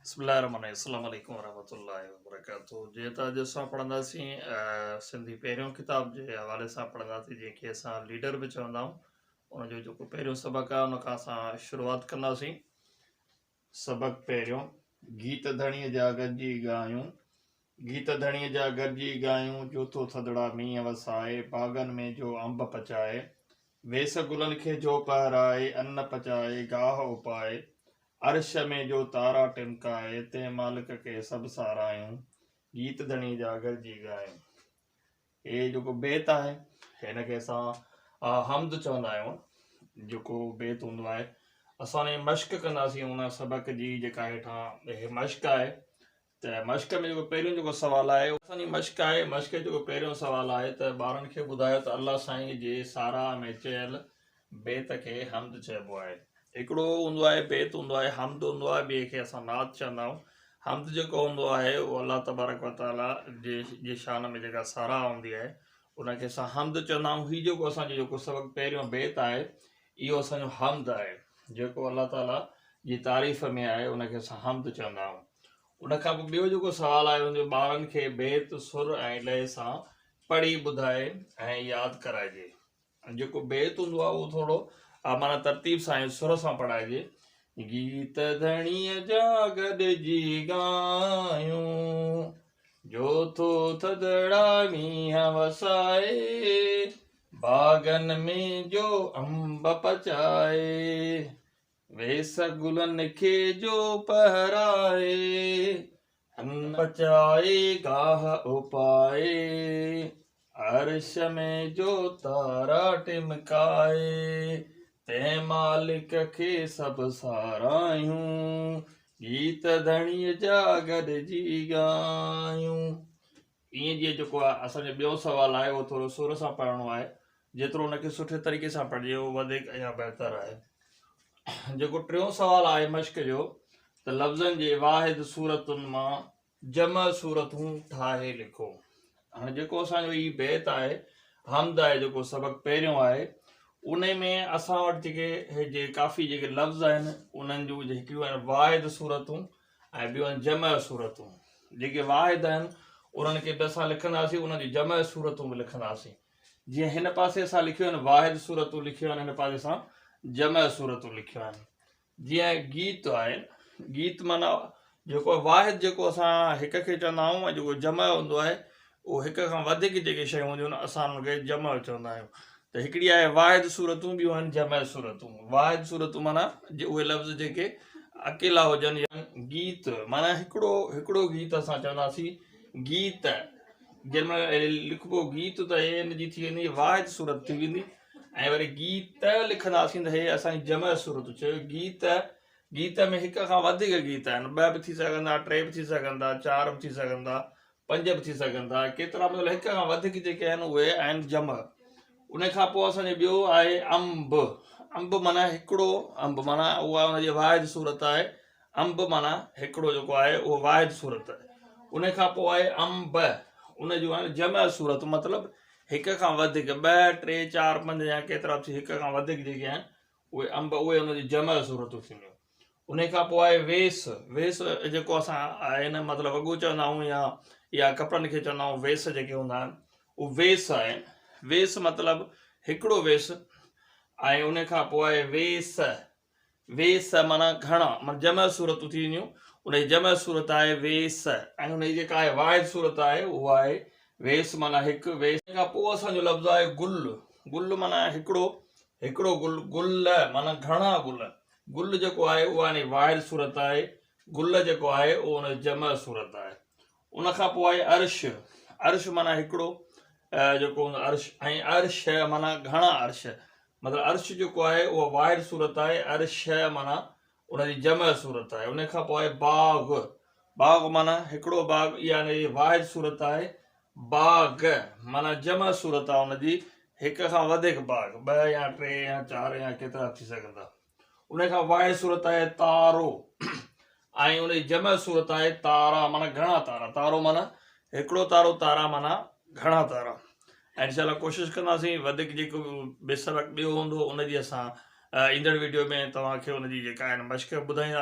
अस्सलामुअलैकुम वरहमतुल्लाहि वबरकातुहू। जीअं त अॼु असां पढ़ंदासीं सिंधी पहिरियों किताब जे हवाले सां पढ़ंदासीं, जंहिंखे असां लीडर बि चवंदा आहियूं। उनजो जेको पहिरियों सबक़ु आहे उनखां असां शुरूआति कंदासीं। सबक़ु पहिरियों, गीत धणीअ जा गॾिजी ॻायूं। गीत धणीअ जा गॾिजी ॻायूं, जोतो थधिड़ा मींहं वसाए, बाग़नि में जो अंब पचाए, वेस गुलनि खे जो पहराए, अन्न पचाए गाह उपाए, अर्श में जो तारा टिमकाए, ते मालिक के सभु सारायूं, गीत धणी जा गॾिजी ॻायूं। हे जेको बेत आहे हिनखे असां हमद चवंदा आहियूं। जेको बेत हूंदो आहे असां उन मश्क कंदासीं उन सबक़ जी। जेका हेठां हे मश्क आहे, त मश्क में जेको पहिरियों जेको सुवालु आहे असांजी मश्क आहे। मश्क जो जेको सुवालु आहे त ॿारनि खे ॿुधायो त अल्लाह साईं जे साराह में चयल बेत खे हमद चइबो आहे। हिकिड़ो हूंदो आहे बेत हूंदो आहे, हमद हूंदो आहे, ॿिए खे असां नात चवंदा आहियूं। हमद जेको हूंदो आहे उहो अल्लाह तबारक व तआला जे शान में जेका साराह हूंदी आहे उनखे असां हमद चवंदा आहियूं। हीउ जेको असांजो जेको सबक़ु पहिरियों बेत आहे इहो असांजो हमद आहे, जेको अल्लाह ताला जी तारीफ़ में आहे उनखे असां हमद चवंदा आहियूं। उनखां पोइ ॿियो जेको सुवालु आहे उनजो ॿारनि खे बेत सुर ऐं लय सां पढ़ी ॿुधाए ऐं यादि कराइजे। जेको बेत हूंदो आहे उहो थोरो माना तरतीब सां ऐं सुर सां पढ़ाइजे। गीत धणीअ जा गॾिजी ॻायूं, जोतो थधिड़ा मींहं वसाए, बाग़नि में जो अंब पचाए, वेस गुलनि खे जो पहराए, अन्न पचाए गाह उपाए, अर्श में जो तारा टिमकाए, ते मालिक खे सभु सारायूं, गीत धणीअ जा गॾिजी ॻायूं। ईअं जीअं जेको आहे असांजो ॿियो सुवालु आहे उहो थोरो सुर सां पढ़णो आहे। जेतिरो उनखे सुठे तरीक़े सां पढ़िजे उहो वधीक अञा बहितर आहे। जेको टियों सुवालु आहे मश्क जो, त लफ़्ज़नि जे वाहिद सूरतुनि मां जम सूरतूं ठाहे लिखो। हाणे जेको असांजो हीउ बेत आहे हमद आहे, जेको सबक़ु पहिरियों आहे, उन में असां वटि जेके काफ़ी जेके लफ़्ज़ आहिनि उन्हनि जूं हिकिड़ियूं आहिनि वाहिद सूरतूं ऐं ॿियूं आहिनि जम सूरतूं। जेके वाहिद आहिनि उन्हनि खे बि असां लिखंदासीं, उन्हनि जी जम सूरतूं बि लिखंदासीं। जीअं हिन पासे असां लिखियूं आहिनि वाहिद सूरतूं लिखियूं आहिनि, हिन पासे असां जम सूरतूं लिखियूं आहिनि। जीअं गीत आहे, गीत माना जेको वाहिद जेको असां हिक खे चवंदा आहियूं, ऐं जेको जम हूंदो आहे उहो हिक खां वधीक जेके शयूं हूंदियूं आहिनि असां उनखे जम चवंदा आहियूं। त हिकिड़ी आहे वाहिद सूरतूं, ॿियूं आहिनि जम सूरतूं। वाहिद सूरतूं माना उहे लफ़्ज़ जेके अकेला हुजनि, या गीत माना हिकिड़ो गीत असां चवंदासीं गीत। जंहिंमहिल लिखिबो गीत त हे हिन जी थी वेंदी वाहिद सूरत थी वेंदी, ऐं वरी गीत लिखंदासीं त हे असांजी जम सूरत चयो। गीत में हिक खां वधीक गीत आहिनि, ॿ बि थी सघंदा, टे बि थी सघंदा, चारि बि थी सघंदा, पंज बि थी सघंदा, केतिरा मतिलबु हिक खां वधीक जेके आहिनि उहे आहिनि जम। उन खां पोइ असांजो ॿियो आहे अंब। अंब माना हिकिड़ो अंब, माना उहा हुनजी वाहिद सूरत आहे। अंब माना हिकिड़ो जेको आहे उहो वाहिद सूरत आहे। उन खां पोइ आहे अंब, उन जूं आहिनि जम सूरत, मतिलबु हिक खां वधीक, ॿ टे चारि पंज या केतिरा बि हिक खां वधीक जेके आहिनि उहे अंब, उहे हुनजी जम सूरतूं थींदियूं। उन खां पोइ आहे वेस। वेस जेको असां हिन मतिलबु वॻो चवंदा आहियूं या कपिड़नि खे चवंदा आहियूं वेस जेके हूंदा आहिनि उहे वेस आहिनि। वेस मतिलबु हिकिड़ो वेस। ऐं उन खां पोइ आहे वेस। वेस माना घणा, माना जम सूरतूं थी वेंदियूं। उनजी जम सूरत आहे वेस, ऐं उनजी जेका आहे वाहिद सूरत आहे उहा आहे वेस माना हिकु वेस। खां पोइ असांजो लफ़्ज़ आहे गुल। गुल माना हिकिड़ो गुल। गुल माना घणा गुल। गुल जेको आहे उहा हाणे वाहिद सूरत आहे। गुल जेको आहे उहो हुन जम सूरत आहे। उन खां पोइ आहे अर्श। अर्श माना हिकिड़ो जेको हूंदो अर्श, ऐं अर्श माना घणा अर्श, मतिलबु अर्श जेको आहे उहो वाहिद सूरत आहे। अर्श माना उनजी जम सूरत आहे। उन खां पोइ आहे बाग़। बाग़ माना हिकिड़ो बाग़, इहा वाहिद सूरत आहे। बाग़ माना जम सूरत आहे उनजी, हिक खां वधीक बाग़, ॿ या टे या चारि या केतिरा थी सघंदा। उन खां वाहिद सूरत आहे तारो, ऐं उनजी जम सूरत आहे तारा माना घणा तारा। तारो माना हिकिड़ो तारो, तारा माना घणा तारा। ऐं इंशाअल्लाह कोशिशि कंदासीं वधीक जेको बि सबक़ु ॿियो हूंदो उनजी असां ईंदड़ वीडियो में तव्हांखे उनजी जेका आहिनि मश्क ॿुधाईंदासीं।